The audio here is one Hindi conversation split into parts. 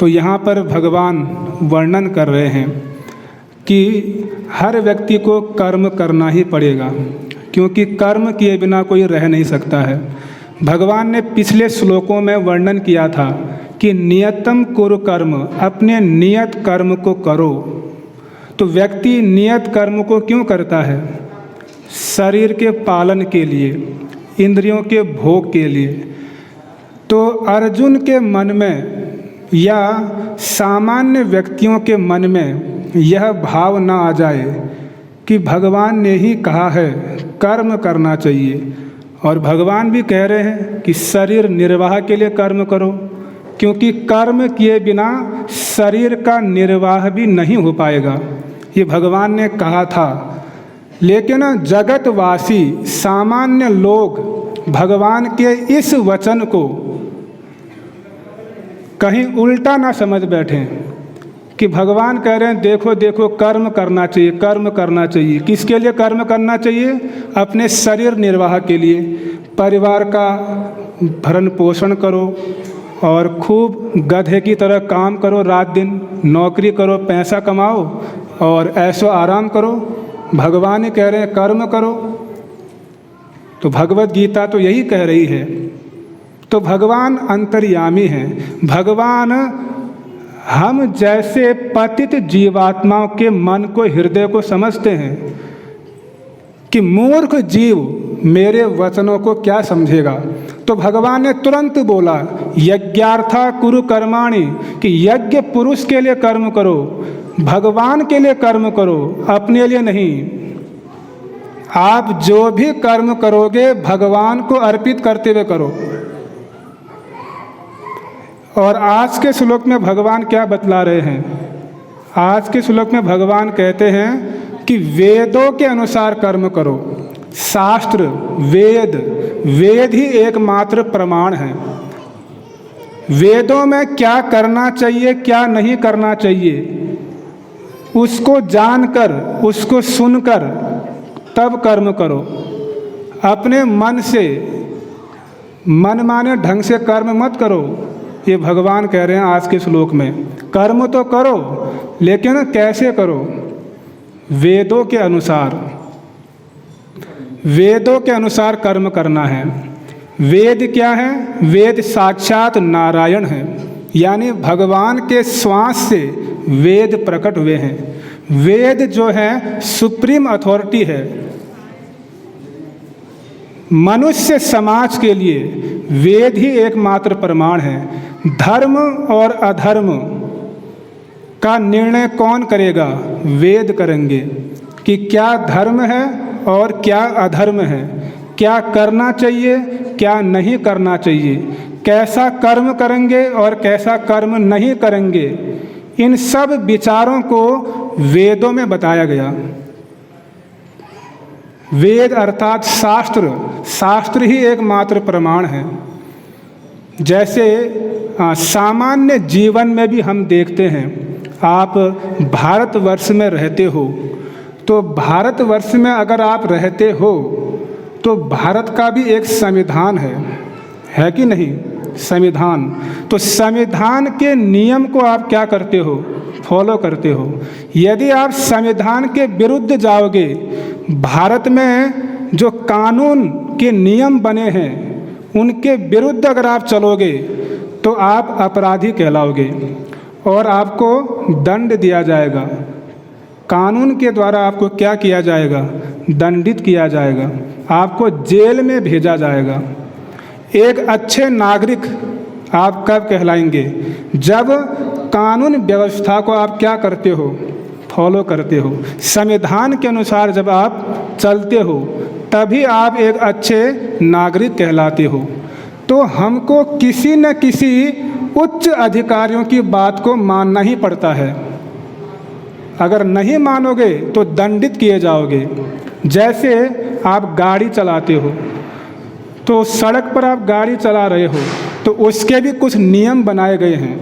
तो यहाँ पर भगवान वर्णन कर रहे हैं कि हर व्यक्ति को कर्म करना ही पड़ेगा, क्योंकि कर्म किए बिना कोई रह नहीं सकता है। भगवान ने पिछले श्लोकों में वर्णन किया था कि नियतम कुरु कर्म, अपने नियत कर्म को करो। तो व्यक्ति नियत कर्म को क्यों करता है? शरीर के पालन के लिए, इंद्रियों के भोग के लिए। तो अर्जुन के मन में या सामान्य व्यक्तियों के मन में यह भाव ना आ जाए कि भगवान ने ही कहा है कर्म करना चाहिए, और भगवान भी कह रहे हैं कि शरीर निर्वाह के लिए कर्म करो, क्योंकि कर्म किए बिना शरीर का निर्वाह भी नहीं हो पाएगा, ये भगवान ने कहा था। लेकिन जगतवासी सामान्य लोग भगवान के इस वचन को कहीं उल्टा ना समझ बैठें कि भगवान कह रहे हैं देखो देखो कर्म करना चाहिए, कर्म करना चाहिए। किसके लिए कर्म करना चाहिए? अपने शरीर निर्वाह के लिए। परिवार का भरण पोषण करो और खूब गधे की तरह काम करो, रात दिन नौकरी करो, पैसा कमाओ और ऐशो आराम करो। भगवान ही कह रहे हैं कर्म करो। तो भगवत गीता तो यही कह रही है। तो भगवान अंतर्यामी हैं। भगवान हम जैसे पतित जीवात्माओं के मन को, हृदय को समझते हैं कि मूर्ख जीव मेरे वचनों को क्या समझेगा। तो भगवान ने तुरंत बोला यज्ञार्था कुरु कर्माणि, कि यज्ञ पुरुष के लिए कर्म करो, भगवान के लिए कर्म करो, अपने लिए नहीं। आप जो भी कर्म करोगे भगवान को अर्पित करते हुए करो। और आज के श्लोक में भगवान क्या बतला रहे हैं? आज के श्लोक में भगवान कहते हैं कि वेदों के अनुसार कर्म करो। शास्त्र, वेद ही एकमात्र प्रमाण है। वेदों में क्या करना चाहिए, क्या नहीं करना चाहिए, उसको जानकर, उसको सुनकर तब कर्म करो। अपने मन से, मनमाने ढंग से कर्म मत करो। ये भगवान कह रहे हैं आज के श्लोक में। कर्म तो करो, लेकिन कैसे करो? वेदों के अनुसार। वेदों के अनुसार कर्म करना है। वेद क्या है? वेद साक्षात नारायण है, यानी भगवान के श्वास से वेद प्रकट हुए हैं। वेद जो है सुप्रीम अथॉरिटी है। मनुष्य समाज के लिए वेद ही एकमात्र प्रमाण है। धर्म और अधर्म का निर्णय कौन करेगा? वेद करेंगे कि क्या धर्म है और क्या अधर्म है, क्या करना चाहिए, क्या नहीं करना चाहिए, कैसा कर्म करेंगे और कैसा कर्म नहीं करेंगे। इन सब विचारों को वेदों में बताया गया। वेद अर्थात शास्त्र, शास्त्र ही एकमात्र प्रमाण है। जैसे सामान्य जीवन में भी हम देखते हैं, आप भारतवर्ष में रहते हो, तो भारतवर्ष में अगर आप रहते हो तो भारत का भी एक संविधान है कि नहीं? संविधान। तो संविधान के नियम को आप क्या करते हो? फॉलो करते हो। यदि आप संविधान के विरुद्ध जाओगे, भारत में जो कानून के नियम बने हैं उनके विरुद्ध अगर आप चलोगे तो आप अपराधी कहलाओगे और आपको दंड दिया जाएगा। कानून के द्वारा आपको क्या किया जाएगा? दंडित किया जाएगा, आपको जेल में भेजा जाएगा। एक अच्छे नागरिक आप कब कहलाएंगे? जब कानून व्यवस्था को आप क्या करते हो? फॉलो करते हो। संविधान के अनुसार जब आप चलते हो तभी आप एक अच्छे नागरिक कहलाते हो। तो हमको किसी न किसी उच्च अधिकारियों की बात को मानना ही पड़ता है। अगर नहीं मानोगे तो दंडित किए जाओगे। जैसे आप गाड़ी चलाते हो, तो सड़क पर आप गाड़ी चला रहे हो तो उसके भी कुछ नियम बनाए गए हैं।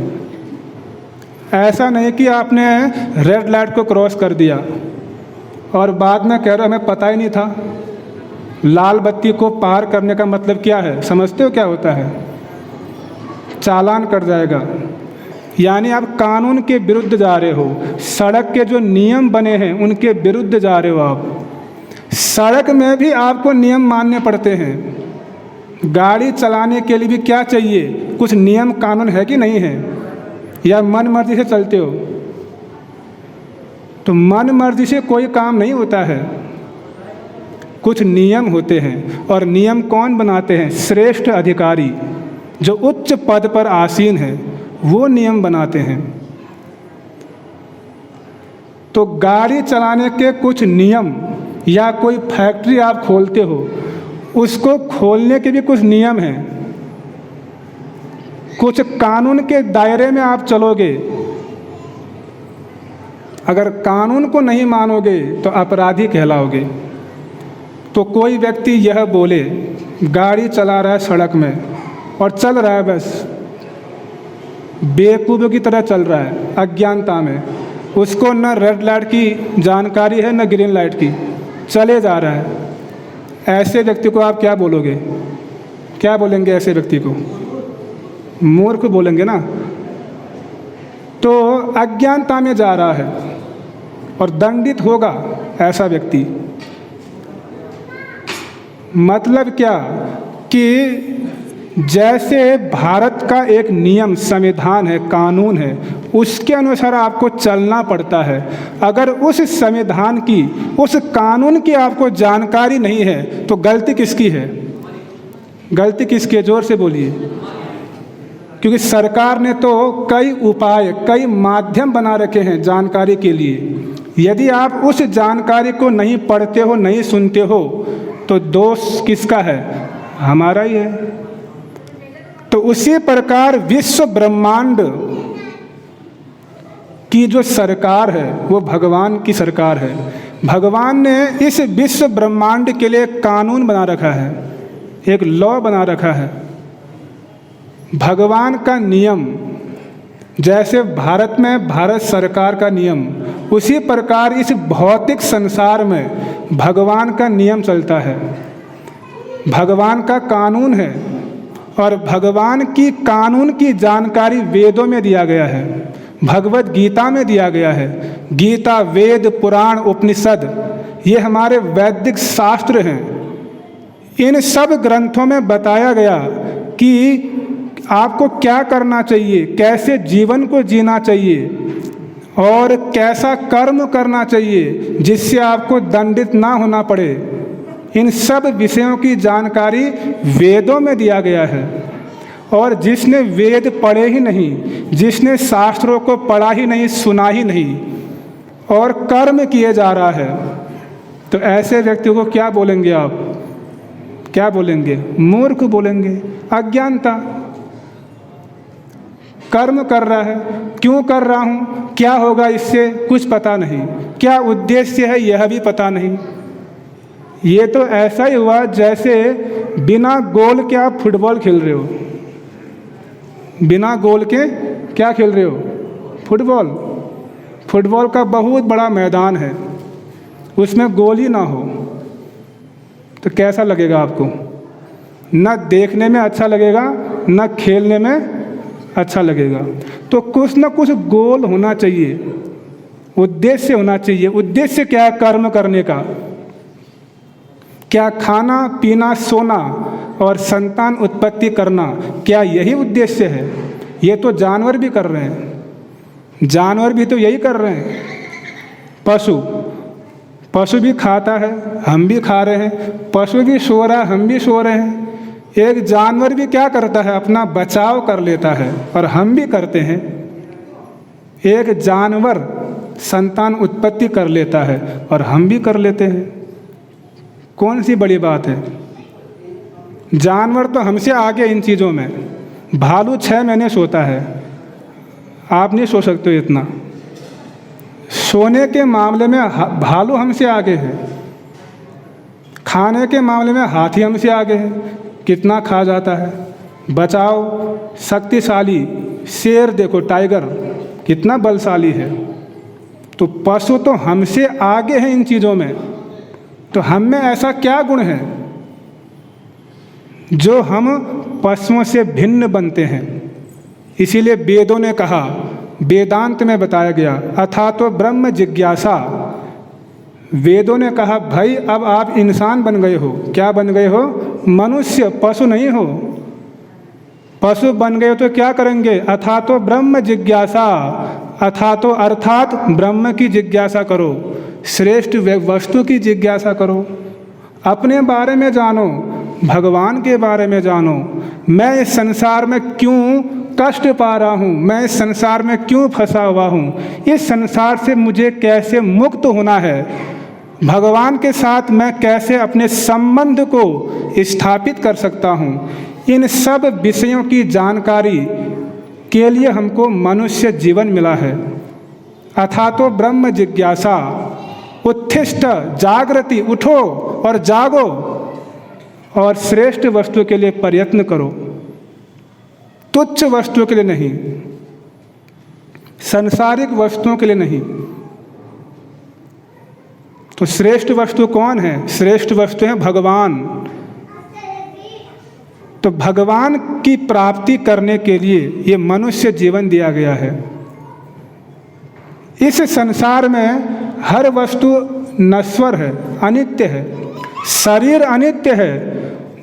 ऐसा नहीं कि आपने रेड लाइट को क्रॉस कर दिया और बाद में कह रहे हमें पता ही नहीं था। लाल बत्ती को पार करने का मतलब क्या है? समझते हो क्या होता है? चालान कट जाएगा। यानी आप कानून के विरुद्ध जा रहे हो, सड़क के जो नियम बने हैं उनके विरुद्ध जा रहे हो आप। सड़क में भी आपको नियम मानने पड़ते हैं। गाड़ी चलाने के लिए भी क्या चाहिए, कुछ नियम कानून है कि नहीं है, या मन मर्जी से चलते हो? तो मन मर्जी से कोई काम नहीं होता है, कुछ नियम होते हैं। और नियम कौन बनाते हैं? श्रेष्ठ अधिकारी जो उच्च पद पर आसीन है, वो नियम बनाते हैं। तो गाड़ी चलाने के कुछ नियम, या कोई फैक्ट्री आप खोलते हो, उसको खोलने के भी कुछ नियम हैं, कुछ कानून के दायरे में आप चलोगे। अगर कानून को नहीं मानोगे तो अपराधी कहलाओगे। तो कोई व्यक्ति यह बोले, गाड़ी चला रहा है सड़क में और चल रहा है, बस बेवकूफ़ों की तरह चल रहा है, अज्ञानता में, उसको न रेड लाइट की जानकारी है न ग्रीन लाइट की, चले जा रहा है। ऐसे व्यक्ति को आप क्या बोलोगे? क्या बोलेंगे ऐसे व्यक्ति को? मूर्ख बोलेंगे ना। तो अज्ञानता में जा रहा है और दंडित होगा ऐसा व्यक्ति। मतलब क्या कि जैसे भारत का एक नियम, संविधान है, कानून है, उसके अनुसार आपको चलना पड़ता है। अगर उस संविधान की, उस कानून की आपको जानकारी नहीं है तो गलती किसकी है? गलती किसकी है? जोर से बोलिए। क्योंकि सरकार ने तो कई उपाय, कई माध्यम बना रखे हैं जानकारी के लिए। यदि आप उस जानकारी को नहीं पढ़ते हो, नहीं सुनते हो, तो दोष किसका है? हमारा ही है। तो उसी प्रकार विश्व ब्रह्मांड की जो सरकार है वो भगवान की सरकार है। भगवान ने इस विश्व ब्रह्मांड के लिए कानून बना रखा है, एक लॉ बना रखा है। भगवान का नियम, जैसे भारत में भारत सरकार का नियम, उसी प्रकार इस भौतिक संसार में भगवान का नियम चलता है, भगवान का कानून है। और भगवान की कानून की जानकारी वेदों में दिया गया है, भगवत गीता में दिया गया है। गीता, वेद, पुराण, उपनिषद, ये हमारे वैदिक शास्त्र हैं। इन सब ग्रंथों में बताया गया कि आपको क्या करना चाहिए, कैसे जीवन को जीना चाहिए और कैसा कर्म करना चाहिए जिससे आपको दंडित ना होना पड़े। इन सब विषयों की जानकारी वेदों में दिया गया है। और जिसने वेद पढ़े ही नहीं, जिसने शास्त्रों को पढ़ा ही नहीं, सुना ही नहीं और कर्म किए जा रहा है, तो ऐसे व्यक्ति को क्या बोलेंगे आप? क्या बोलेंगे? मूर्ख बोलेंगे, अज्ञानता। कर्म कर रहा है, क्यों कर रहा हूँ, क्या होगा इससे, कुछ पता नहीं, क्या उद्देश्य है यह भी पता नहीं। ये तो ऐसा ही हुआ जैसे बिना गोल के आप फुटबॉल खेल रहे हो। बिना गोल के क्या खेल रहे हो? फुटबॉल। फुटबॉल का बहुत बड़ा मैदान है, उसमें गोल ही ना हो तो कैसा लगेगा आपको? न देखने में अच्छा लगेगा, न खेलने में अच्छा लगेगा। तो कुछ न कुछ गोल होना चाहिए, उद्देश्य होना चाहिए। उद्देश्य क्या है कर्म करने का? क्या खाना, पीना, सोना और संतान उत्पत्ति करना, क्या यही उद्देश्य है? ये तो जानवर भी कर रहे हैं, जानवर भी तो यही कर रहे हैं। पशु भी खाता है, हम भी खा रहे हैं। पशु भी सो रहा है, हम भी सो रहे हैं। एक जानवर भी क्या करता है? अपना बचाव कर लेता है, और हम भी करते हैं। एक जानवर संतान उत्पत्ति कर लेता है और हम भी कर लेते हैं। कौन सी बड़ी बात है? जानवर तो हमसे आगे इन चीज़ों में। भालू 6 महीने सोता है, आप नहीं सो सकते इतना। सोने के मामले में भालू हमसे आगे है। खाने के मामले में हाथी हमसे आगे है, कितना खा जाता है। बचाव शक्तिशाली, शेर देखो, टाइगर कितना बलशाली है। तो पशु तो हमसे आगे हैं इन चीज़ों में। तो हम में ऐसा क्या गुण है जो हम पशुओं से भिन्न बनते हैं? इसीलिए वेदों ने कहा, वेदांत में बताया गया, अथा तो ब्रह्म जिज्ञासा। वेदों ने कहा भाई अब आप इंसान बन गए हो। क्या बन गए हो? मनुष्य, पशु नहीं हो। पशु बन गए हो तो क्या करेंगे? अथा तो ब्रह्म जिज्ञासा। अथा तो अर्थात ब्रह्म की जिज्ञासा करो, श्रेष्ठ वस्तु की जिज्ञासा करो, अपने बारे में जानो, भगवान के बारे में जानो। मैं इस संसार में क्यों कष्ट पा रहा हूँ, मैं इस संसार में क्यों फंसा हुआ हूँ, इस संसार से मुझे कैसे मुक्त होना है, भगवान के साथ मैं कैसे अपने संबंध को स्थापित कर सकता हूँ। इन सब विषयों की जानकारी के लिए हमको मनुष्य जीवन मिला है। अथा तो ब्रह्म जिज्ञासा। उत्थिष्ठ, जागृति, उठो और जागो और श्रेष्ठ वस्तु के लिए प्रयत्न करो, तुच्छ वस्तुओं के लिए नहीं, सांसारिक वस्तुओं के लिए नहीं। तो श्रेष्ठ वस्तु कौन है? श्रेष्ठ वस्तु है भगवान। तो भगवान की प्राप्ति करने के लिए ये मनुष्य जीवन दिया गया है। इस संसार में हर वस्तु नश्वर है, अनित्य है। शरीर अनित्य है,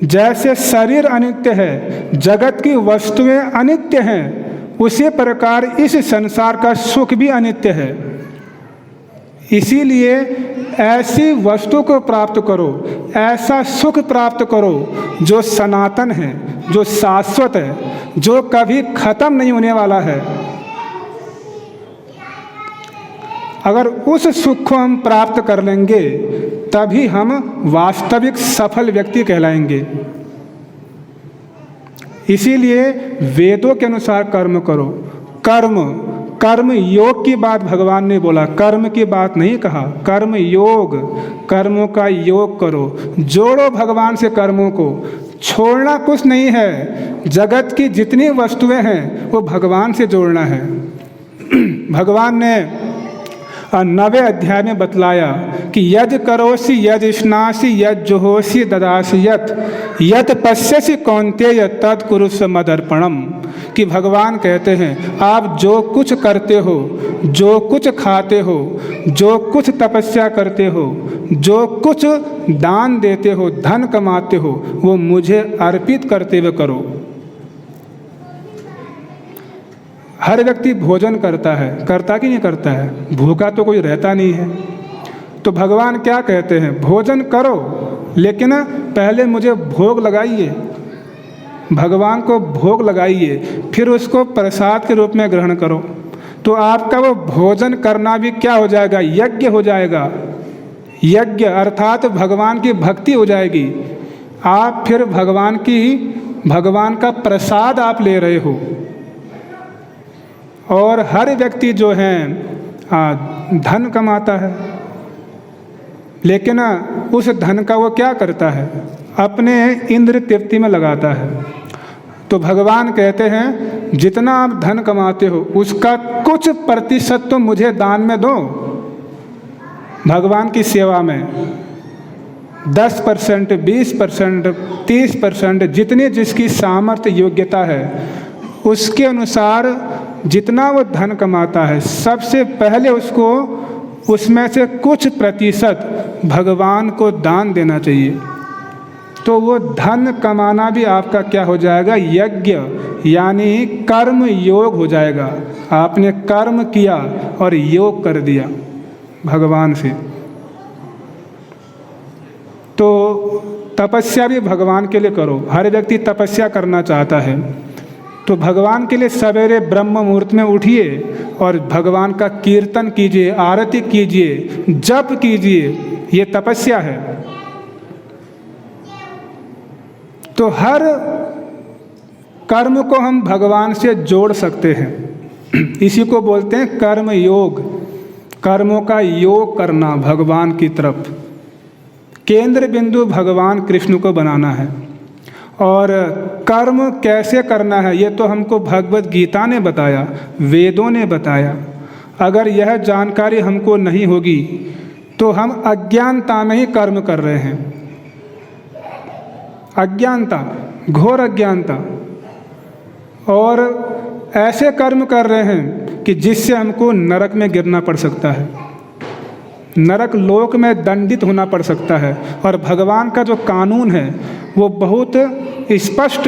जैसे शरीर अनित्य है, जगत की वस्तुएं अनित्य हैं, उसी प्रकार इस संसार का सुख भी अनित्य है। इसीलिए ऐसी वस्तु को प्राप्त करो, ऐसा सुख प्राप्त करो जो सनातन है, जो शाश्वत है, जो कभी खत्म नहीं होने वाला है। अगर उस सुख को हम प्राप्त कर लेंगे तभी हम वास्तविक सफल व्यक्ति कहलाएंगे। इसीलिए वेदों के अनुसार कर्म करो। कर्म योग की बात भगवान ने बोला, कर्म की बात नहीं कहा। कर्म योग, कर्मों का योग करो, जोड़ो भगवान से कर्मों को। छोड़ना कुछ नहीं है, जगत की जितनी वस्तुएं हैं वो भगवान से जोड़ना है। भगवान ने 9वें अध्याय में बतलाया कि यज करोसि यज स्नासि यज जुहोसि ददासि यत पश्यसि कौन्तेय तत् कुरुष्व मदर्पणम। कि भगवान कहते हैं आप जो कुछ करते हो, जो कुछ खाते हो, जो कुछ तपस्या करते हो, जो कुछ दान देते हो, धन कमाते हो, वो मुझे अर्पित करते हुए करो। हर व्यक्ति भोजन करता है, करता कि नहीं करता है? भूखा तो कोई रहता नहीं है। तो भगवान क्या कहते हैं? भोजन करो, लेकिन पहले मुझे भोग लगाइए, भगवान को भोग लगाइए, फिर उसको प्रसाद के रूप में ग्रहण करो। तो आपका वो भोजन करना भी क्या हो जाएगा? यज्ञ हो जाएगा। यज्ञ अर्थात भगवान की भक्ति हो जाएगी। आप फिर भगवान का प्रसाद आप ले रहे हो। और हर व्यक्ति जो है धन कमाता है, लेकिन उस धन का वो क्या करता है? अपने इंद्र तृप्ति में लगाता है। तो भगवान कहते हैं जितना आप धन कमाते हो उसका कुछ प्रतिशत तो मुझे दान में दो, भगवान की सेवा में। 10%, 20%, 30%, जितनी जिसकी सामर्थ्य योग्यता है उसके अनुसार जितना वो धन कमाता है, सबसे पहले उसको उसमें से कुछ प्रतिशत भगवान को दान देना चाहिए। तो वो धन कमाना भी आपका क्या हो जाएगा? यज्ञ, यानी कर्म योग हो जाएगा। आपने कर्म किया और योग कर दिया भगवान से। तो तपस्या भी भगवान के लिए करो। हर व्यक्ति तपस्या करना चाहता है, तो भगवान के लिए सवेरे ब्रह्म मुहूर्त में उठिए और भगवान का कीर्तन कीजिए, आरती कीजिए, जप कीजिए। ये तपस्या है। तो हर कर्म को हम भगवान से जोड़ सकते हैं। इसी को बोलते हैं कर्म योग। कर्मों का योग करना भगवान की तरफ। केंद्र बिंदु भगवान कृष्ण को बनाना है। और कर्म कैसे करना है ये तो हमको भगवत गीता ने बताया, वेदों ने बताया। अगर यह जानकारी हमको नहीं होगी तो हम अज्ञानता में ही कर्म कर रहे हैं। अज्ञानता, घोर अज्ञानता। और ऐसे कर्म कर रहे हैं कि जिससे हमको नरक में गिरना पड़ सकता है, नरक लोक में दंडित होना पड़ सकता है। और भगवान का जो कानून है वो बहुत स्पष्ट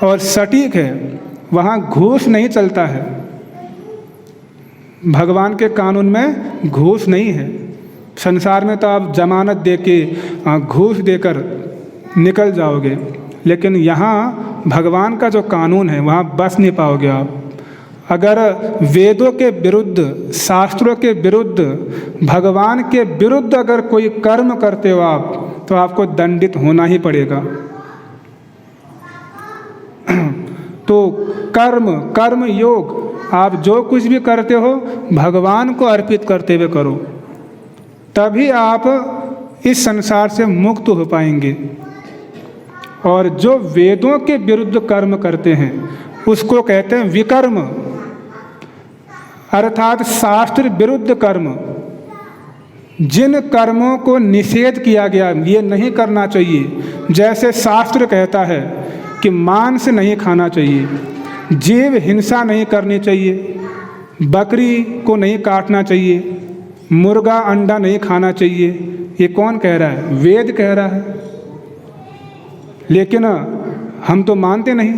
और सटीक है, वहाँ घूस नहीं चलता है। भगवान के कानून में घूस नहीं है। संसार में तो आप जमानत दे के घूस देकर निकल जाओगे, लेकिन यहाँ भगवान का जो कानून है वहाँ बस नहीं पाओगे आप। अगर वेदों के विरुद्ध, शास्त्रों के विरुद्ध, भगवान के विरुद्ध अगर कोई कर्म करते हो आप, तो आपको दंडित होना ही पड़ेगा। तो कर्म योग, आप जो कुछ भी करते हो भगवान को अर्पित करते हुए करो, तभी आप इस संसार से मुक्त हो पाएंगे। और जो वेदों के विरुद्ध कर्म करते हैं उसको कहते हैं विकर्म, अर्थात शास्त्र विरुद्ध कर्म। जिन कर्मों को निषेध किया गया, ये नहीं करना चाहिए, जैसे शास्त्र कहता है कि मांस नहीं खाना चाहिए, जीव हिंसा नहीं करनी चाहिए, बकरी को नहीं काटना चाहिए, मुर्गा अंडा नहीं खाना चाहिए, ये कौन कह रहा है? वेद कह रहा है। लेकिन हम तो मानते नहीं,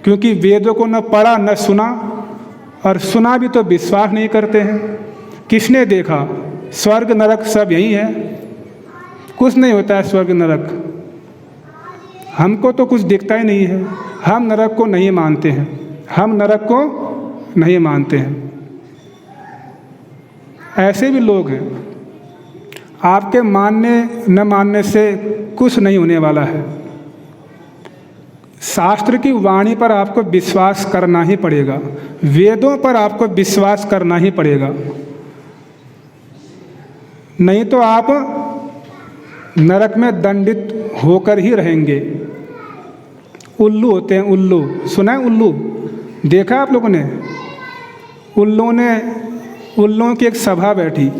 क्योंकि वेदों को न पढ़ा न सुना, और सुना भी तो विश्वास नहीं करते हैं। किसने देखा? स्वर्ग नरक सब यही है, कुछ नहीं होता है स्वर्ग नरक। हमको तो कुछ दिखता ही नहीं है, हम नरक को नहीं मानते हैं, हम नरक को नहीं मानते हैं। ऐसे भी लोग हैं। आपके मानने न मानने से कुछ नहीं होने वाला है। शास्त्र की वाणी पर आपको विश्वास करना ही पड़ेगा, वेदों पर आपको विश्वास करना ही पड़ेगा, नहीं तो आप नरक में दंडित होकर ही रहेंगे। उल्लू होते हैं, उल्लू सुना है? उल्लू देखा आप लोगों ने? उल्लुओं की एक सभा बैठी,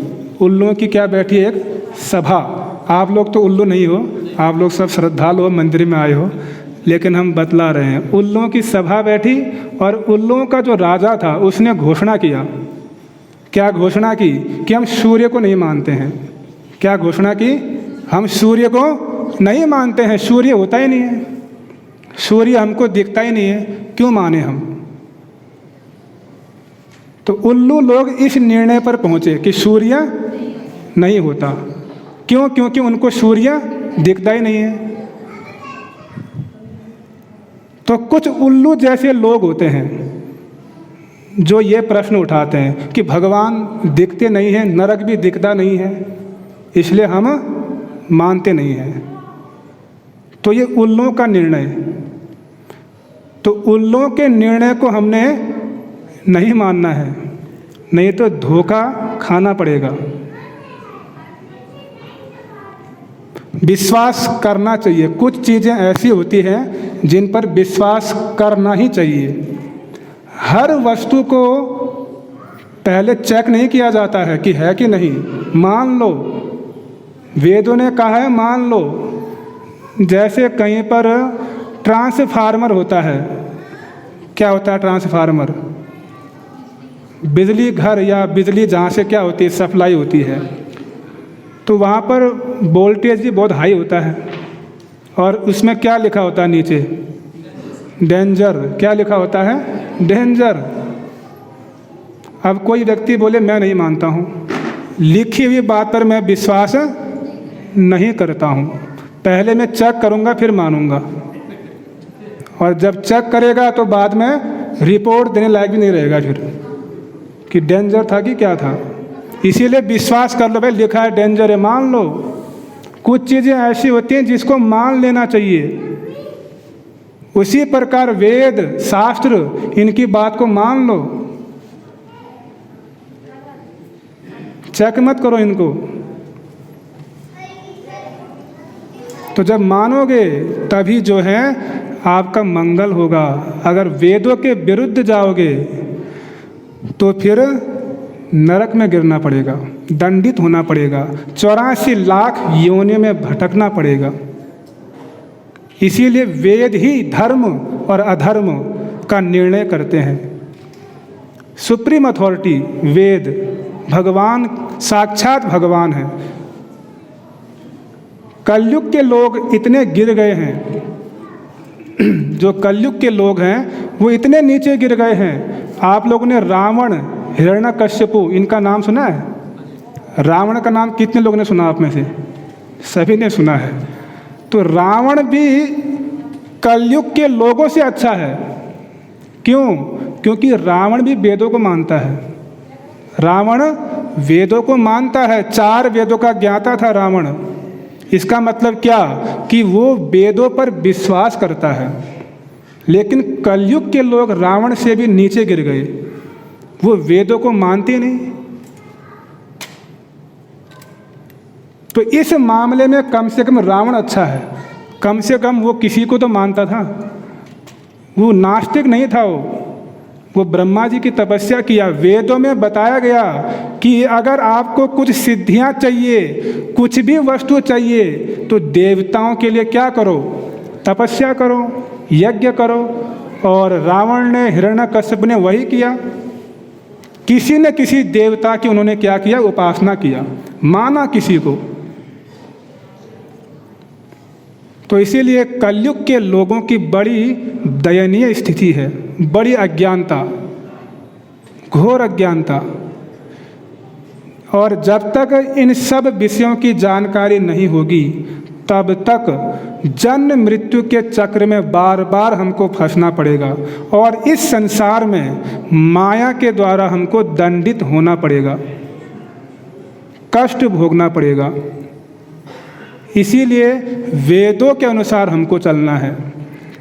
उल्लुओं की क्या बैठी? एक सभा। आप लोग तो उल्लू नहीं हो, आप लोग सब श्रद्धालु हो, मंदिर में आए हो, लेकिन हम बतला रहे हैं। उल्लुओं की सभा बैठी और उल्लुओं का जो राजा था उसने घोषणा किया। क्या घोषणा की? कि हम सूर्य को नहीं मानते हैं। क्या घोषणा की? हम सूर्य को नहीं मानते हैं, सूर्य होता ही नहीं है, सूर्य हमको दिखता ही नहीं है, क्यों माने हम? तो उल्लू लोग इस निर्णय पर पहुंचे कि सूर्य नहीं होता। क्यों? क्योंकि उनको सूर्य दिखता ही नहीं है। तो कुछ उल्लू जैसे लोग होते हैं जो ये प्रश्न उठाते हैं कि भगवान दिखते नहीं हैं, नरक भी दिखता नहीं है, इसलिए हम मानते नहीं हैं। तो ये उल्लुओं का निर्णय, तो उल्लुओं के निर्णय को हमने नहीं मानना है, नहीं तो धोखा खाना पड़ेगा। विश्वास करना चाहिए। कुछ चीज़ें ऐसी होती हैं जिन पर विश्वास करना ही चाहिए। हर वस्तु को पहले चेक नहीं किया जाता है कि है कि नहीं, मान लो। वेदों ने कहा है मान लो। जैसे कहीं पर ट्रांसफार्मर होता है, क्या होता है ट्रांसफार्मर? बिजली घर या बिजली जहाँ से क्या होती है, सप्लाई होती है, तो वहाँ पर वोल्टेज भी बहुत हाई होता है और उसमें क्या लिखा होता है नीचे? डेंजर। क्या लिखा होता है? डेंजर। अब कोई व्यक्ति बोले मैं नहीं मानता हूँ, लिखी हुई बात पर मैं विश्वास नहीं करता हूँ, पहले मैं चेक करूँगा फिर मानूँगा, और जब चेक करेगा तो बाद में रिपोर्ट देने लायक भी नहीं रहेगा फिर कि डेंजर था कि क्या था। इसीलिए विश्वास कर लो, भाई लिखा है डेंजर है, मान लो। कुछ चीज़ें ऐसी होती हैं जिसको मान लेना चाहिए। उसी प्रकार वेद शास्त्र, इनकी बात को मान लो, चेक मत करो इनको। तो जब मानोगे तभी जो है आपका मंगल होगा। अगर वेदों के विरुद्ध जाओगे तो फिर नरक में गिरना पड़ेगा, दंडित होना पड़ेगा, 84 लाख योनियों में भटकना पड़ेगा। इसीलिए वेद ही धर्म और अधर्म का निर्णय करते हैं। सुप्रीम अथॉरिटी वेद, भगवान साक्षात भगवान है। कलयुग के लोग इतने गिर गए हैं, जो कलयुग के लोग हैं वो इतने नीचे गिर गए हैं। आप लोगों ने रावण, हिरण्यकश्यपु, इनका नाम सुना है? रावण का नाम कितने लोगों ने सुना आप में से? सभी ने सुना है। तो रावण भी कलयुग के लोगों से अच्छा है। क्यों? क्योंकि रावण भी वेदों को मानता है। रावण वेदों को मानता है, 4 वेदों का ज्ञाता था रावण। इसका मतलब क्या? कि वो वेदों पर विश्वास करता है। लेकिन कलयुग के लोग रावण से भी नीचे गिर गए, वो वेदों को मानते नहीं। तो इस मामले में कम से कम रावण अच्छा है। कम से कम वो किसी को तो मानता था, वो नास्तिक नहीं था। वो ब्रह्मा जी की तपस्या किया। वेदों में बताया गया कि अगर आपको कुछ सिद्धियां चाहिए, कुछ भी वस्तु चाहिए, तो देवताओं के लिए क्या करो? तपस्या करो, यज्ञ करो। और रावण ने, हिरण्यकश्यप ने वही किया। किसी न किसी देवता की उन्होंने क्या किया? उपासना किया, माना किसी को। तो इसीलिए कलयुग के लोगों की बड़ी दयनीय स्थिति है, बड़ी अज्ञानता, घोर अज्ञानता। और जब तक इन सब विषयों की जानकारी नहीं होगी, तब तक जन्म मृत्यु के चक्र में बार बार हमको फंसना पड़ेगा। और इस संसार में माया के द्वारा हमको दंडित होना पड़ेगा, कष्ट भोगना पड़ेगा। इसीलिए वेदों के अनुसार हमको चलना है।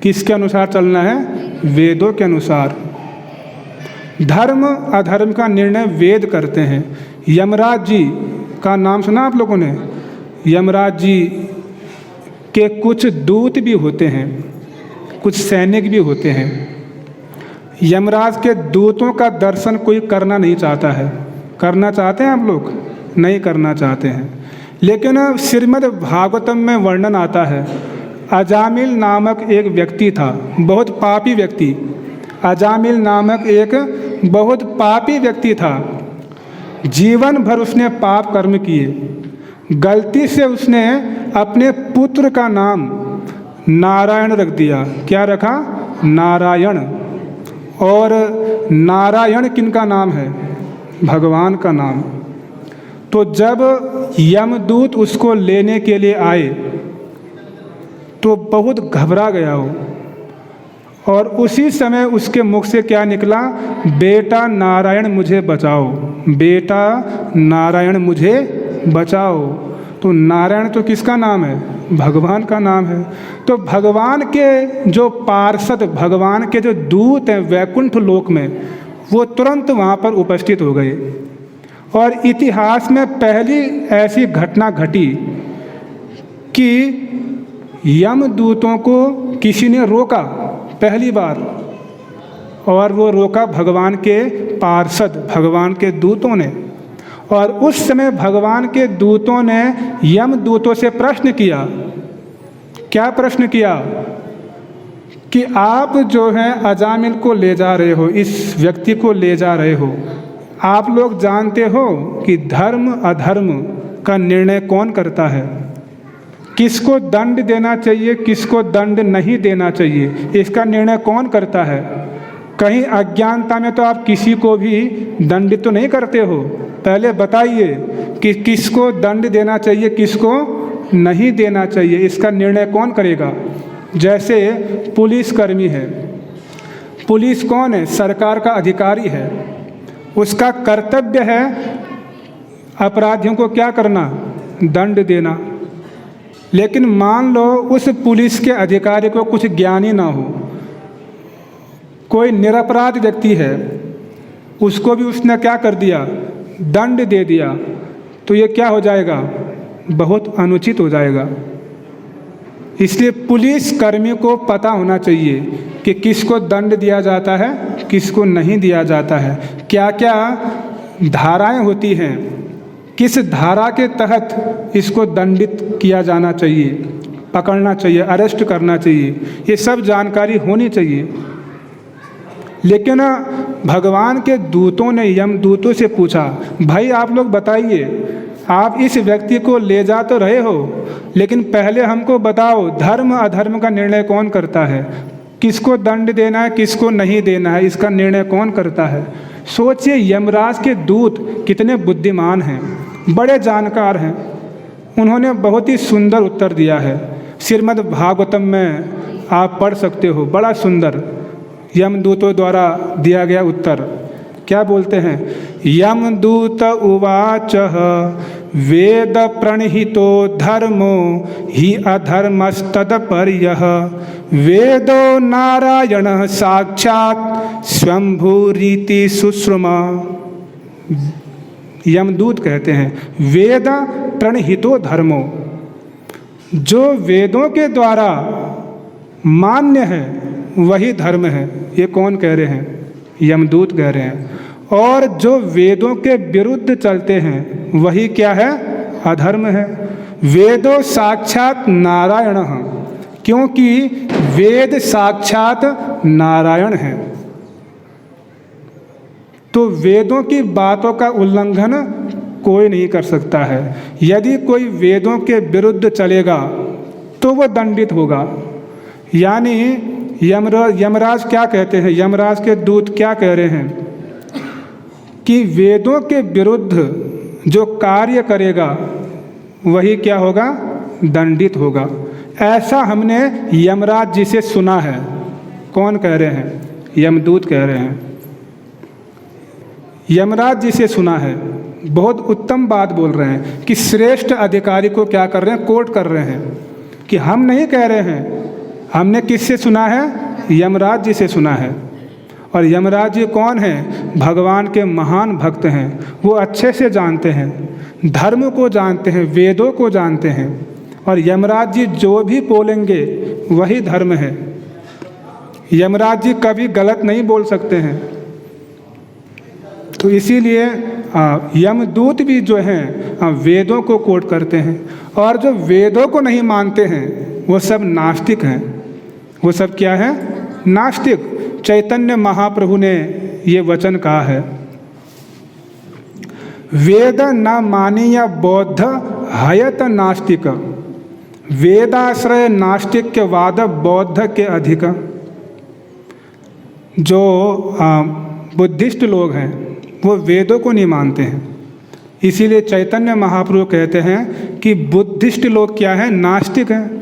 किसके अनुसार चलना है? वेदों के अनुसार। धर्म अधर्म का निर्णय वेद करते हैं। यमराज जी का नाम सुना आप लोगों ने? यमराज जी के कुछ दूत भी होते हैं, कुछ सैनिक भी होते हैं। यमराज के दूतों का दर्शन कोई करना नहीं चाहता है। करना चाहते हैं आप लोग? नहीं करना चाहते हैं। लेकिन श्रीमद् भागवतम में वर्णन आता है, अजामिल नामक एक व्यक्ति था, बहुत पापी व्यक्ति। अजामिल नामक एक बहुत पापी व्यक्ति था। जीवन भर उसने पाप कर्म किए। गलती से उसने अपने पुत्र का नाम नारायण रख दिया। क्या रखा? नारायण। और नारायण किनका नाम है? भगवान का नाम। तो जब यमदूत उसको लेने के लिए आए तो बहुत घबरा गया वो। और उसी समय उसके मुख से क्या निकला? बेटा नारायण मुझे बचाओ, बेटा नारायण मुझे बचाओ। तो नारायण तो किसका नाम है? भगवान का नाम है। तो भगवान के जो पार्षद, भगवान के जो दूत हैं वैकुंठ लोक में, वो तुरंत वहाँ पर उपस्थित हो गए। और इतिहास में पहली ऐसी घटना घटी कि यमदूतों को किसी ने रोका, पहली बार। और वो रोका भगवान के पार्षद, भगवान के दूतों ने। और उस समय भगवान के दूतों ने यमदूतों से प्रश्न किया। क्या प्रश्न किया? कि आप जो हैं अजामिल को ले जा रहे हो, इस व्यक्ति को ले जा रहे हो, आप लोग जानते हो कि धर्म अधर्म का निर्णय कौन करता है? किसको दंड देना चाहिए, किसको दंड नहीं देना चाहिए, इसका निर्णय कौन करता है? कहीं अज्ञानता में तो आप किसी को भी दंडित तो नहीं करते हो। पहले बताइए कि किसको दंड देना चाहिए, किसको नहीं देना चाहिए, इसका निर्णय कौन करेगा? जैसे पुलिस कर्मी है। पुलिस कौन है? सरकार का अधिकारी है। उसका कर्तव्य है अपराधियों को क्या करना? दंड देना। लेकिन मान लो उस पुलिस के अधिकारी को कुछ ज्ञान ही ना हो, कोई निरपराध व्यक्ति है, उसको भी उसने क्या कर दिया? दंड दे दिया। तो ये क्या हो जाएगा? बहुत अनुचित हो जाएगा। इसलिए पुलिस कर्मी को पता होना चाहिए कि किसको दंड दिया जाता है, किसको नहीं दिया जाता है, क्या क्या धाराएं होती हैं, किस धारा के तहत इसको दंडित किया जाना चाहिए, पकड़ना चाहिए, अरेस्ट करना चाहिए, ये सब जानकारी होनी चाहिए। लेकिन भगवान के दूतों ने यमदूतों से पूछा, भाई आप लोग बताइए, आप इस व्यक्ति को ले जा तो रहे हो, लेकिन पहले हमको बताओ धर्म अधर्म का निर्णय कौन करता है, किसको दंड देना है किसको नहीं देना है, इसका निर्णय कौन करता है। सोचिए यमराज के दूत कितने बुद्धिमान हैं, बड़े जानकार हैं। उन्होंने बहुत ही सुंदर उत्तर दिया है, श्रीमद् भागवतम में आप पढ़ सकते हो, बड़ा सुंदर यमदूतों द्वारा दिया गया उत्तर। क्या बोलते हैं, यमदूत उवाच वेद प्रणहितो धर्मो हि अधर्मस्तदपर्यः वेदो नारायण साक्षात् स्वयंभूरीति सुश्रुमा। यमदूत कहते हैं वेद प्रणहितो धर्मो, जो वेदों के द्वारा मान्य है वही धर्म है। ये कौन कह रहे हैं, यमदूत कह रहे हैं। और जो वेदों के विरुद्ध चलते हैं वही क्या है, अधर्म है। वेदो साक्षात नारायण, क्योंकि वेद साक्षात नारायण है। तो वेदों की बातों का उल्लंघन कोई नहीं कर सकता है। यदि कोई वेदों के विरुद्ध चलेगा तो वो दंडित होगा। यानी यमराज क्या कहते हैं, यमराज के दूत क्या कह रहे हैं कि वेदों के विरुद्ध जो कार्य करेगा वही क्या होगा, दंडित होगा। ऐसा हमने यमराज जी से सुना है। कौन कह रहे हैं, यमदूत कह रहे हैं। यमराज जी से सुना है, बहुत उत्तम बात बोल रहे हैं कि श्रेष्ठ अधिकारी को क्या कर रहे हैं, कोट कर रहे हैं कि हम नहीं कह रहे हैं, हमने किससे सुना है, यमराज जी से सुना है। और यमराज जी कौन हैं, भगवान के महान भक्त हैं। वो अच्छे से जानते हैं, धर्म को जानते हैं, वेदों को जानते हैं। और यमराज जी जो भी बोलेंगे वही धर्म है। यमराज जी कभी गलत नहीं बोल सकते हैं। तो इसीलिए यमदूत भी जो हैं वेदों को कोट करते हैं। और जो वेदों को नहीं मानते हैं वो सब नास्तिक हैं। वो सब क्या है, नास्तिक। चैतन्य महाप्रभु ने ये वचन कहा है, वेद न मानीय बौद्ध हयत नास्तिक, वेदाश्रय नास्तिक वाद बौद्ध के अधिक। जो बुद्धिस्ट लोग हैं वो वेदों को नहीं मानते हैं। इसीलिए चैतन्य महाप्रभु कहते हैं कि बुद्धिस्ट लोग क्या हैं, नास्तिक हैं।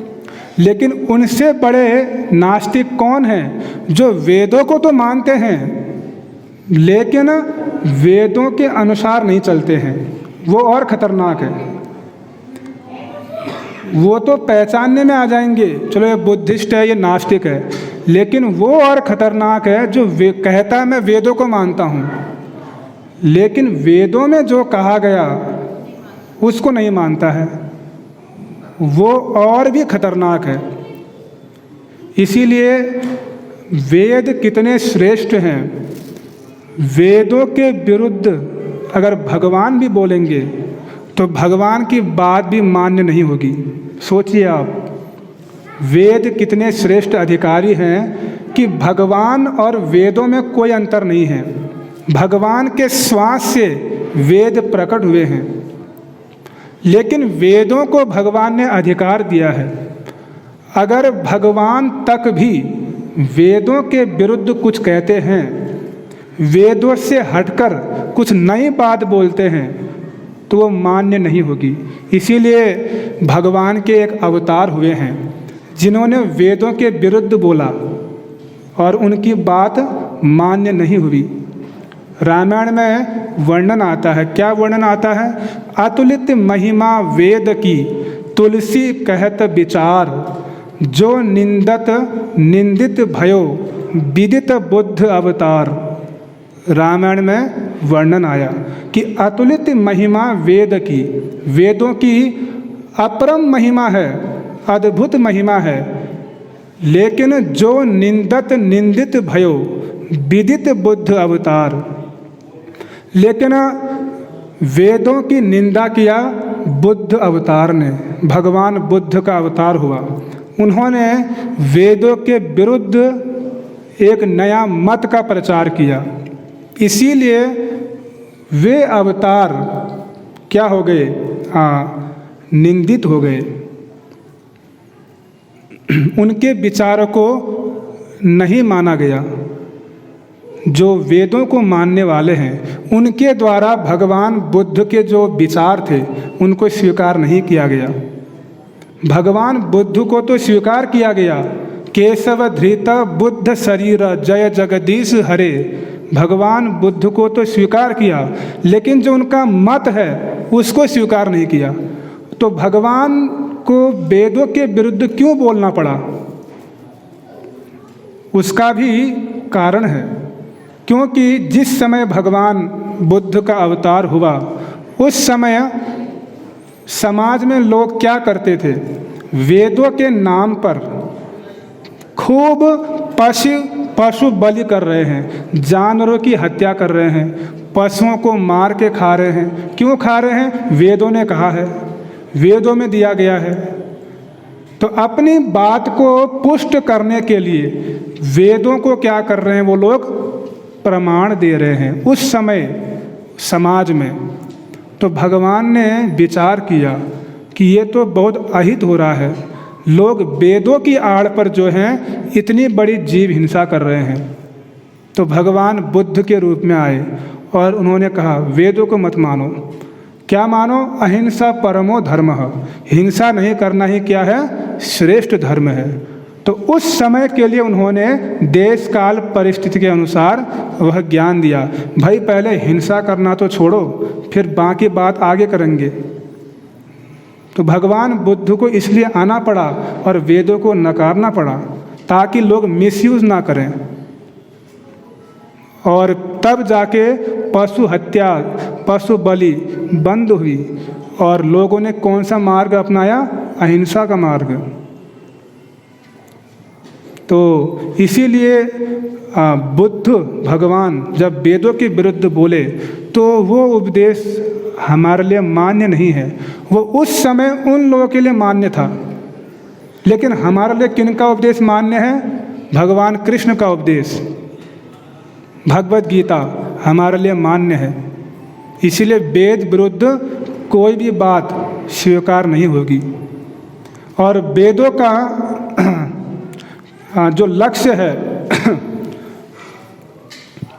लेकिन उनसे बड़े नास्तिक कौन हैं, जो वेदों को तो मानते हैं लेकिन वेदों के अनुसार नहीं चलते हैं। वो और खतरनाक है। वो तो पहचानने में आ जाएंगे, चलो ये बुद्धिस्ट है, ये नास्तिक है। लेकिन वो और खतरनाक है जो कहता है मैं वेदों को मानता हूँ, लेकिन वेदों में जो कहा गया उसको नहीं मानता है। वो और भी खतरनाक है। इसीलिए वेद कितने श्रेष्ठ हैं। वेदों के विरुद्ध अगर भगवान भी बोलेंगे तो भगवान की बात भी मान्य नहीं होगी। सोचिए आप, वेद कितने श्रेष्ठ अधिकारी हैं कि भगवान और वेदों में कोई अंतर नहीं है। भगवान के श्वास से वेद प्रकट हुए हैं। लेकिन वेदों को भगवान ने अधिकार दिया है। अगर भगवान तक भी वेदों के विरुद्ध कुछ कहते हैं, वेदों से हटकर कुछ नई बात बोलते हैं, तो वो मान्य नहीं होगी। इसीलिए भगवान के एक अवतार हुए हैं जिन्होंने वेदों के विरुद्ध बोला और उनकी बात मान्य नहीं हुई। रामायण में वर्णन आता है, क्या वर्णन आता है, अतुलित महिमा वेद की तुलसी कहत विचार, जो निंदत निंदित भयो विदित बुद्ध अवतार। रामायण में वर्णन आया कि अतुलित महिमा वेद की, वेदों की अपरम महिमा है, अद्भुत महिमा है। लेकिन जो निंदत निंदित भयो विदित बुद्ध अवतार, लेकिन वेदों की निंदा किया बुद्ध अवतार ने। भगवान बुद्ध का अवतार हुआ। उन्होंने वेदों के विरुद्ध एक नया मत का प्रचार किया। इसीलिए वे अवतार क्या हो गए, निंदित हो गए। उनके विचारों को नहीं माना गया। जो वेदों को मानने वाले हैं उनके द्वारा भगवान बुद्ध के जो विचार थे उनको स्वीकार नहीं किया गया। भगवान बुद्ध को तो स्वीकार किया गया, केशव धृत बुद्ध शरीर जय जगदीश हरे। भगवान बुद्ध को तो स्वीकार किया, लेकिन जो उनका मत है उसको स्वीकार नहीं किया। तो भगवान को वेदों के विरुद्ध क्यों बोलना पड़ा? उसका भी कारण है, क्योंकि जिस समय भगवान बुद्ध का अवतार हुआ उस समय समाज में लोग क्या करते थे, वेदों के नाम पर खूब पशु बलि कर रहे हैं, जानवरों की हत्या कर रहे हैं, पशुओं को मार के खा रहे हैं। क्यों खा रहे हैं? वेदों ने कहा है, वेदों में दिया गया है। तो अपनी बात को पुष्ट करने के लिए वेदों को क्या कर रहे हैं, वो लोग प्रमाण दे रहे हैं उस समय समाज में। तो भगवान ने विचार किया कि ये तो बहुत अहित हो रहा है, लोग वेदों की आड़ पर जो हैं इतनी बड़ी जीव हिंसा कर रहे हैं। तो भगवान बुद्ध के रूप में आए और उन्होंने कहा वेदों को मत मानो। क्या मानो? अहिंसा परमो धर्मः, हिंसा नहीं करना ही क्या है, श्रेष्ठ धर्म है। तो उस समय के लिए उन्होंने देश काल परिस्थिति के अनुसार वह ज्ञान दिया। भाई पहले हिंसा करना तो छोड़ो, फिर बाकी बात आगे करेंगे। तो भगवान बुद्ध को इसलिए आना पड़ा और वेदों को नकारना पड़ा ताकि लोग मिसयूज ना करें। और तब जाके पशु हत्या, पशु बलि बंद हुई और लोगों ने कौन सा मार्ग अपनाया? अहिंसा का मार्ग। तो इसीलिए बुद्ध भगवान जब वेदों के विरुद्ध बोले तो वो उपदेश हमारे लिए मान्य नहीं है। वो उस समय उन लोगों के लिए मान्य था, लेकिन हमारे लिए किन का उपदेश मान्य है? भगवान कृष्ण का उपदेश, भगवत गीता हमारे लिए मान्य है। इसीलिए वेद विरुद्ध कोई भी बात स्वीकार नहीं होगी। और वेदों का जो लक्ष्य है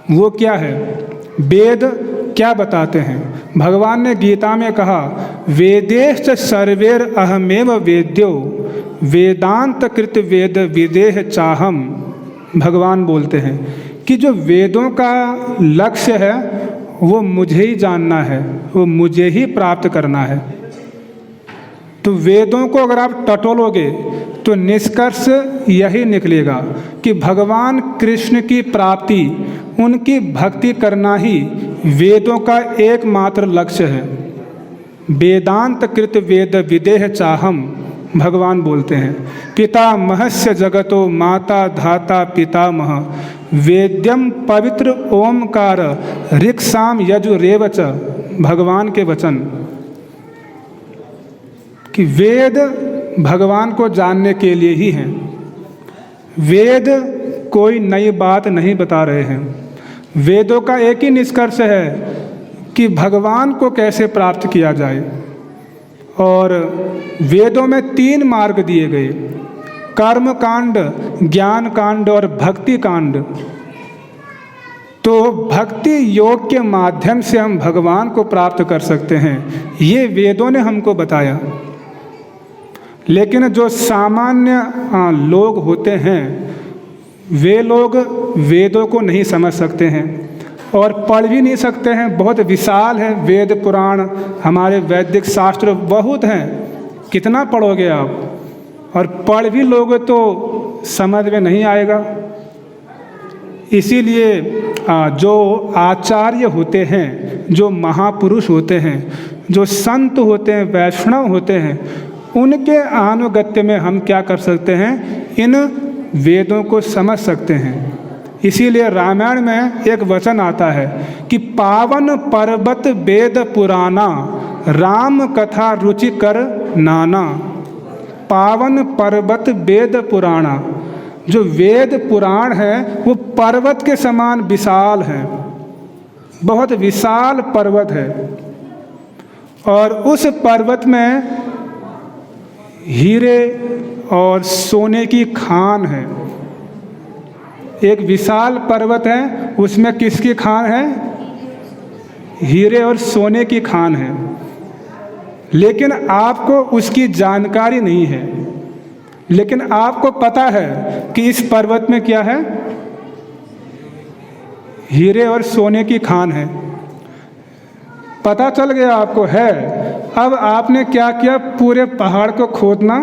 वो क्या है? वेद क्या बताते हैं? भगवान ने गीता में कहा वेदेश्च सर्वेर अहमेव वेद्यो वेदांत कृत वेद विदेह चाहम। भगवान बोलते हैं कि जो वेदों का लक्ष्य है वो मुझे ही जानना है, वो मुझे ही प्राप्त करना है। तो वेदों को अगर आप टटोलोगे तो निष्कर्ष यही निकलेगा कि भगवान कृष्ण की प्राप्ति, उनकी भक्ति करना ही वेदों का एकमात्र लक्ष्य है। वेदांत कृत वेद विदेह चाहम, भगवान बोलते हैं पितामहस्य जगतो माता धाता पितामह वेद्यम पवित्र ओमकार ऋक्साम यजुरेवच। भगवान के वचन कि वेद भगवान को जानने के लिए ही हैं। वेद कोई नई बात नहीं बता रहे हैं। वेदों का एक ही निष्कर्ष है कि भगवान को कैसे प्राप्त किया जाए। और वेदों में 3 मार्ग दिए गए, कर्म कांड, ज्ञान कांड और भक्ति कांड। तो भक्ति योग के माध्यम से हम भगवान को प्राप्त कर सकते हैं, ये वेदों ने हमको बताया। लेकिन जो सामान्य लोग होते हैं वे लोग वेदों को नहीं समझ सकते हैं और पढ़ भी नहीं सकते हैं। बहुत विशाल है वेद पुराण, हमारे वैदिक शास्त्र बहुत हैं, कितना पढ़ोगे आप? और पढ़ भी लोगे तो समझ में नहीं आएगा। इसीलिए जो आचार्य होते हैं, जो महापुरुष होते हैं, जो संत होते हैं, वैष्णव होते हैं, उनके अनुगत्य में हम क्या कर सकते हैं? इन वेदों को समझ सकते हैं। इसीलिए रामायण में एक वचन आता है कि पावन पर्वत वेद पुराना राम कथा रुचिकर नाना। पावन पर्वत वेद पुराणा, जो वेद पुराण है वो पर्वत के समान विशाल हैं। बहुत विशाल पर्वत है और उस पर्वत में हीरे और सोने की खान है। एक विशाल पर्वत है, उसमें किसकी खान है? हीरे और सोने की खान है, लेकिन आपको उसकी जानकारी नहीं है। लेकिन आपको पता है कि इस पर्वत में क्या है? हीरे और सोने की खान है, पता चल गया आपको है। अब आपने क्या किया? पूरे पहाड़ को खोदना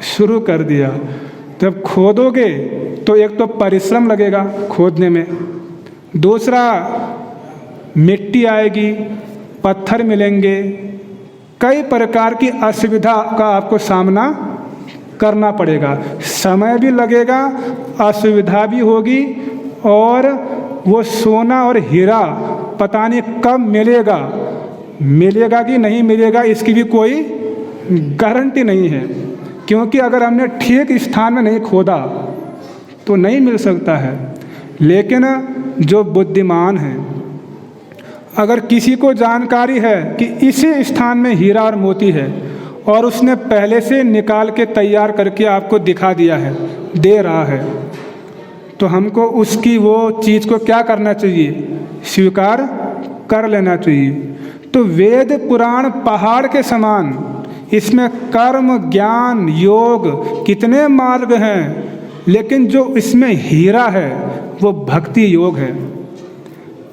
शुरू कर दिया। जब खोदोगे तो एक तो परिश्रम लगेगा खोदने में, दूसरा मिट्टी आएगी, पत्थर मिलेंगे, कई प्रकार की असुविधा का आपको सामना करना पड़ेगा, समय भी लगेगा, असुविधा भी होगी, और वो सोना और हीरा पता नहीं कब मिलेगा कि नहीं मिलेगा, इसकी भी कोई गारंटी नहीं है। क्योंकि अगर हमने ठीक स्थान में नहीं खोदा तो नहीं मिल सकता है। लेकिन जो बुद्धिमान है, अगर किसी को जानकारी है कि इसी स्थान में हीरा और मोती है और उसने पहले से निकाल के तैयार करके आपको दिखा दिया है, दे रहा है, तो हमको उसकी वो चीज़ को क्या करना चाहिए? स्वीकार कर लेना चाहिए। तो वेद पुराण पहाड़ के समान, इसमें कर्म, ज्ञान, योग कितने मार्ग हैं, लेकिन जो इसमें हीरा है वो भक्ति योग है।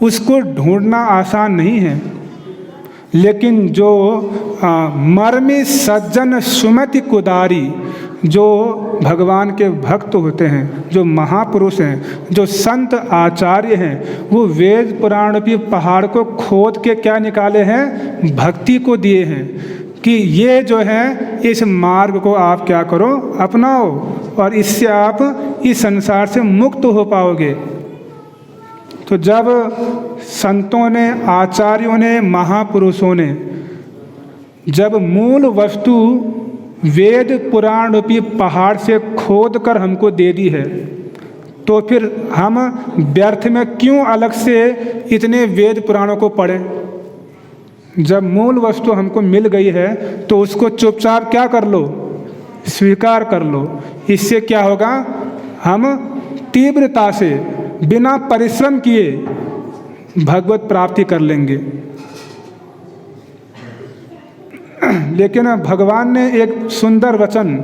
उसको ढूंढना आसान नहीं है, लेकिन जो मर्मी सज्जन सुमति कुदारी, जो भगवान के भक्त होते हैं, जो महापुरुष हैं, जो संत आचार्य हैं, वो वेद पुराण की पहाड़ को खोद के क्या निकाले हैं? भक्ति को दिए हैं कि ये जो है, इस मार्ग को आप क्या करो? अपनाओ, और इससे आप इस संसार से मुक्त हो पाओगे। तो जब संतों ने, आचार्यों ने, महापुरुषों ने जब मूल वस्तु वेद पुराण रूपी पहाड़ से खोद कर हमको दे दी है, तो फिर हम व्यर्थ में क्यों अलग से इतने वेद पुराणों को पढ़ें? जब मूल वस्तु हमको मिल गई है तो उसको चुपचाप क्या कर लो? स्वीकार कर लो। इससे क्या होगा? हम तीव्रता से, बिना परिश्रम किए भगवत प्राप्ति कर लेंगे। लेकिन भगवान ने एक सुंदर वचन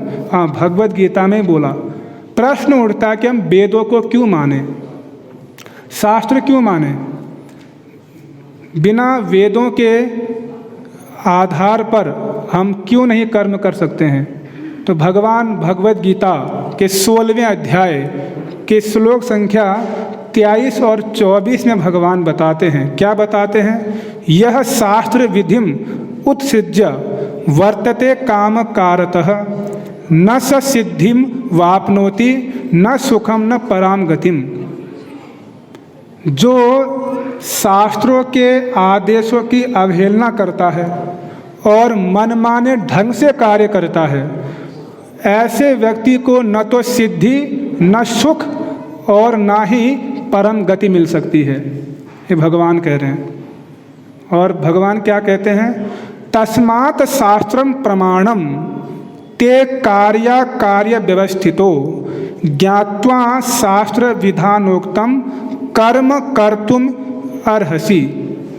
भगवत गीता में बोला। प्रश्न उठता है कि हम वेदों को क्यों माने, शास्त्र क्यों माने? बिना वेदों के आधार पर हम क्यों नहीं कर्म कर सकते हैं? तो भगवान भगवत गीता के 16वें अध्याय के श्लोक संख्या 23 और 24 में भगवान बताते हैं, क्या बताते हैं? यह शास्त्र विधिम उत्सृज्य वर्तते काम कारतः न स सिद्धिम वाप्नोति न सुखम न पराम गतिम। जो शास्त्रों के आदेशों की अवहेलना करता है और मनमाने ढंग से कार्य करता है, ऐसे व्यक्ति को न तो सिद्धि, न सुख और ना ही परम गति मिल सकती है। ये भगवान कह रहे हैं। और भगवान क्या कहते हैं? तस्मात् शास्त्रम प्रमाणम ते कार्य व्यवस्थितो ज्ञात्वा शास्त्र विधानोक्तम कर्म कर्तुम अर्हसि।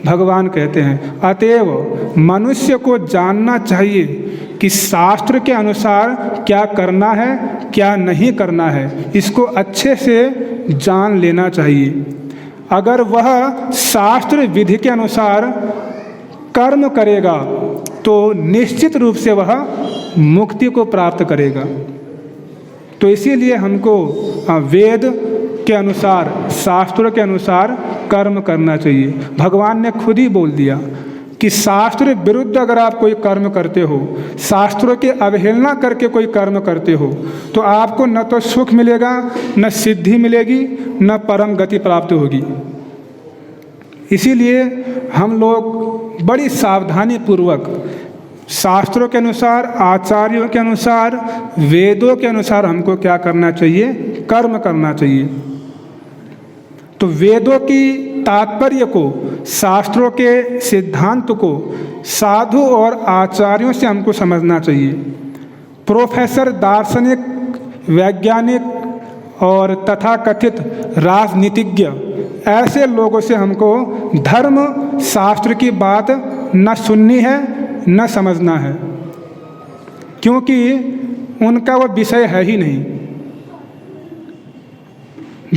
भगवान कहते हैं, अतएव मनुष्य को जानना चाहिए कि शास्त्र के अनुसार क्या करना है, क्या नहीं करना है। इसको अच्छे से जान लेना चाहिए। अगर वह शास्त्र विधि के अनुसार कर्म करेगा तो निश्चित रूप से वह मुक्ति को प्राप्त करेगा। तो इसीलिए हमको वेद के अनुसार, शास्त्रों के अनुसार कर्म करना चाहिए। भगवान ने खुद ही बोल दिया कि शास्त्र विरुद्ध अगर आप कोई कर्म करते हो, शास्त्रों की अवहेलना करके कोई कर्म करते हो, तो आपको न तो सुख मिलेगा, न सिद्धि मिलेगी, न परम गति प्राप्त होगी। इसीलिए हम लोग बड़ी सावधानी पूर्वक शास्त्रों के अनुसार, आचार्यों के अनुसार, वेदों के अनुसार हमको क्या करना चाहिए? कर्म करना चाहिए। तो वेदों की तात्पर्य को, शास्त्रों के सिद्धांत को साधु और आचार्यों से हमको समझना चाहिए। प्रोफेसर, दार्शनिक, वैज्ञानिक और तथाकथित राजनीतिज्ञ, ऐसे लोगों से हमको धर्म शास्त्र की बात न सुननी है न समझना है, क्योंकि उनका वो विषय है ही नहीं।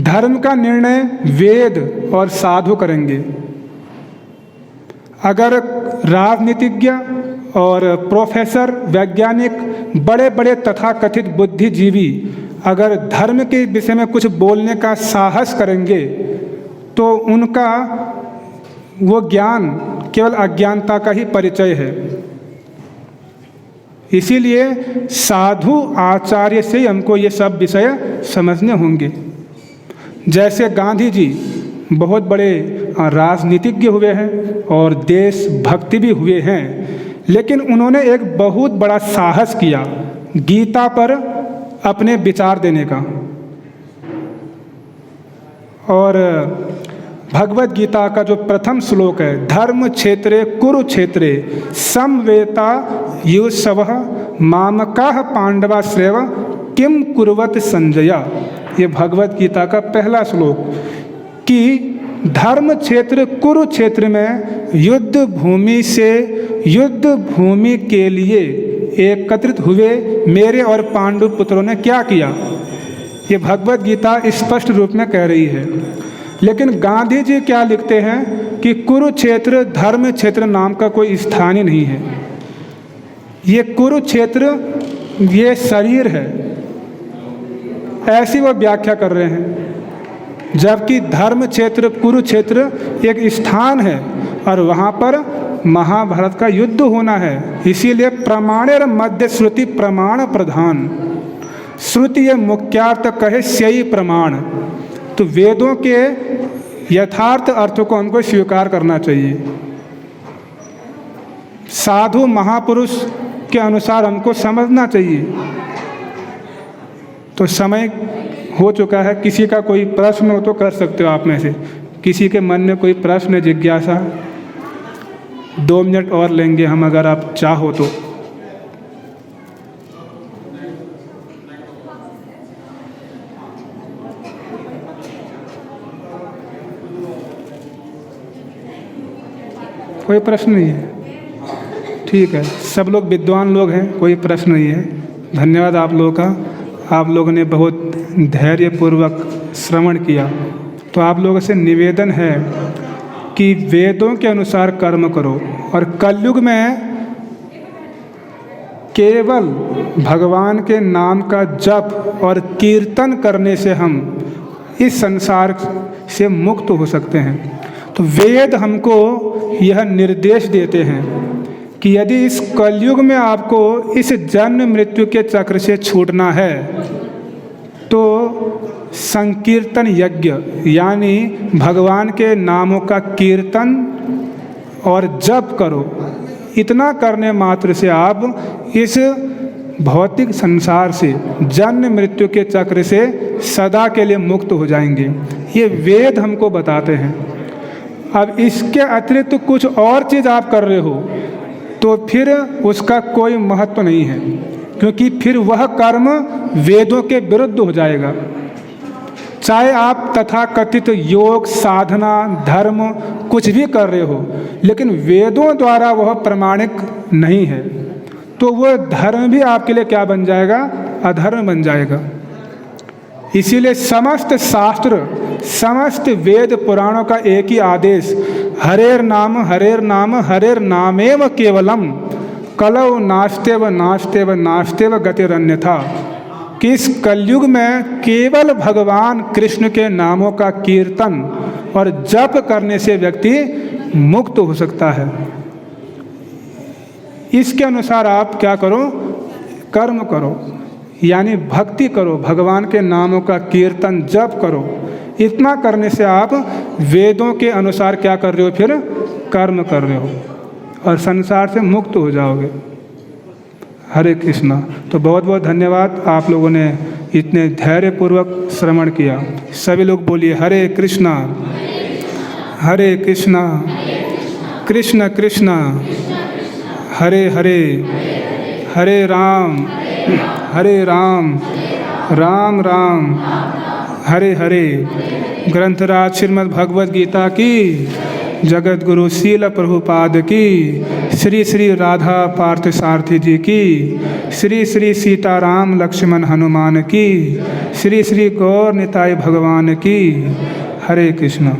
धर्म का निर्णय वेद और साधु करेंगे। अगर राजनीतिज्ञ और प्रोफेसर, वैज्ञानिक, बड़े बड़े तथाकथित बुद्धिजीवी अगर धर्म के विषय में कुछ बोलने का साहस करेंगे तो उनका वो ज्ञान केवल अज्ञानता का ही परिचय है। इसीलिए साधु आचार्य से ही हमको ये सब विषय समझने होंगे। जैसे गांधी जी बहुत बड़े राजनीतिज्ञ हुए हैं और देशभक्ति भी हुए हैं, लेकिन उन्होंने एक बहुत बड़ा साहस किया गीता पर अपने विचार देने का। और भगवत गीता का जो प्रथम श्लोक है, धर्म क्षेत्रे कुरुक्षेत्रे समवेता युत्सवः मामकाः पांडवा श्रेव किम कुर्वत संजया, ये भगवत गीता का पहला श्लोक, कि धर्म क्षेत्र कुरुक्षेत्र में युद्ध भूमि से युद्ध भूमि के लिए एकत्रित हुए मेरे और पांडु पुत्रों ने क्या किया, ये भगवत गीता स्पष्ट रूप में कह रही है। लेकिन गांधी जी क्या लिखते हैं कि कुरुक्षेत्र धर्म क्षेत्र नाम का कोई स्थान ही नहीं है। ये कुरुक्षेत्र ये शरीर है, ऐसी वो व्याख्या कर रहे हैं, जबकि धर्म क्षेत्र कुरुक्षेत्र एक स्थान है और वहाँ पर महाभारत का युद्ध होना है। इसीलिए प्रमाणेर मध्य श्रुति प्रमाण प्रधान, श्रुति ये मुख्यार्थ कहे स्यई प्रमाण। तो वेदों के यथार्थ अर्थों को हमको स्वीकार करना चाहिए। साधु महापुरुष के अनुसार हमको समझना चाहिए। तो समय हो चुका है, किसी का कोई प्रश्न हो तो कर सकते हो आप में से। किसी के मन में कोई प्रश्न, जिज्ञासा, 2 मिनट और लेंगे हम अगर आप चाहो तो। कोई प्रश्न नहीं है? ठीक है, सब लोग विद्वान लोग हैं, कोई प्रश्न नहीं है। धन्यवाद आप लोगों का। आप लोगों ने बहुत धैर्यपूर्वक श्रवण किया। तो आप लोगों से निवेदन है कि वेदों के अनुसार कर्म करो। और कलयुग में केवल भगवान के नाम का जप और कीर्तन करने से हम इस संसार से मुक्त हो सकते हैं। तो वेद हमको यह निर्देश देते हैं कि यदि इस कलयुग में आपको इस जन्म मृत्यु के चक्र से छूटना है तो संकीर्तन यज्ञ यानी भगवान के नामों का कीर्तन और जप करो। इतना करने मात्र से आप इस भौतिक संसार से, जन्म मृत्यु के चक्र से सदा के लिए मुक्त हो जाएंगे। ये वेद हमको बताते हैं। अब इसके अतिरिक्त कुछ और चीज़ आप कर रहे हो तो फिर उसका कोई महत्व नहीं है, क्योंकि फिर वह कर्म वेदों के विरुद्ध हो जाएगा। चाहे आप तथाकथित योग, साधना, धर्म कुछ भी कर रहे हो, लेकिन वेदों द्वारा वह प्रमाणिक नहीं है, तो वह धर्म भी आपके लिए क्या बन जाएगा? अधर्म बन जाएगा। इसीलिए समस्त शास्त्र, समस्त वेद पुराणों का एक ही आदेश, हरेर नाम हरेर नामेव केवलम कलौ नास्तेव नास्तेव नास्तेव गतिरन्यथा, कि इस कलयुग में केवल भगवान कृष्ण के नामों का कीर्तन और जप करने से व्यक्ति मुक्त हो सकता है। इसके अनुसार आप क्या करो? कर्म करो, यानी भक्ति करो, भगवान के नामों का कीर्तन जप करो। इतना करने से आप वेदों के अनुसार क्या कर रहे हो? फिर कर्म कर रहे हो और संसार से मुक्त हो जाओगे। हरे कृष्णा। तो बहुत बहुत धन्यवाद, आप लोगों ने इतने धैर्यपूर्वक श्रवण किया। सभी लोग बोलिए हरे कृष्णा हरे कृष्णा कृष्ण कृष्ण हरे हरे हरे राम राम राम हरे हरे। ग्रंथराज श्रीमद् भगवद गीता की, जगत गुरु शील प्रभुपाद की, श्री श्री राधा पार्थ सारथी जी की, श्री श्री सीताराम लक्ष्मण हनुमान की, श्री श्री गौर निताय भगवान की। हरे कृष्ण।